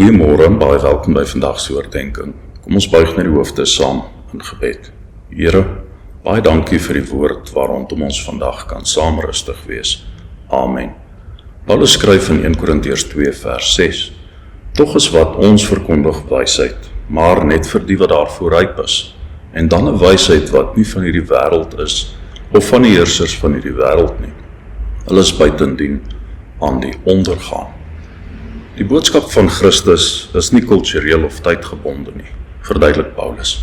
Goeiemôre en baie welkom by vandag se oordeenking. Kom ons buig net die hoofde saam in gebed. Here, baie dankie vir die woord waar rondom ons vandag kan saam rustig wees. Amen. Paulus skryf in 1 Korintiërs 2 vers 6. Tog is wat ons verkondig wysheid, maar net vir die wat daarvoor ryp is. En dan 'n wysheid wat nie van hierdie wêreld is, of van die heersers van hierdie wêreld nie. Hulle is buitendien aan die ondergaan. Die boodskap van Christus is nie kultureel of tydgebonde nie, verduidelik Paulus.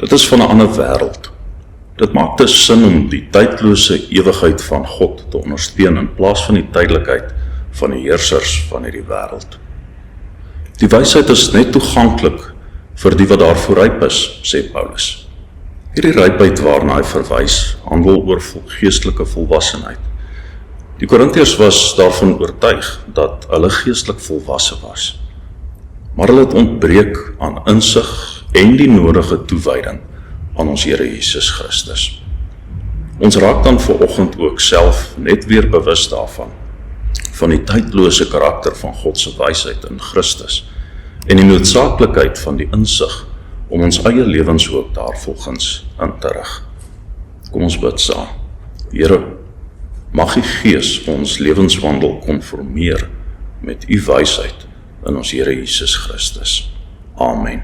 Dit is van 'n ander wêreld. Dit maak dus sin om die tydlose ewigheid van God te ondersteun in plaas van die tydelikheid van die heersers van hierdie wêreld. Die wysheid is net toeganklik vir die wat daarvoor ryp is, sê Paulus. Hierdie rypheid waarna hy verwys, handel oor geestelike volwassenheid. Die Korintiërs was daarvan oortuig dat hulle geestelik volwasse was, maar hulle het ontbreek aan insig en die nodige toewyding aan ons Here Jesus Christus. Ons raak dan vanoggend ook self net weer bewus daarvan, van die tydlose karakter van God se wysheid in Christus en die noodsaaklikheid van die insig om ons eie lewens ook daarvolgens in te rig. Kom ons bid saam. Here, mag U Gees ons lewenswandel konformeer met U wysheid in ons Here Jesus Christus. Amen.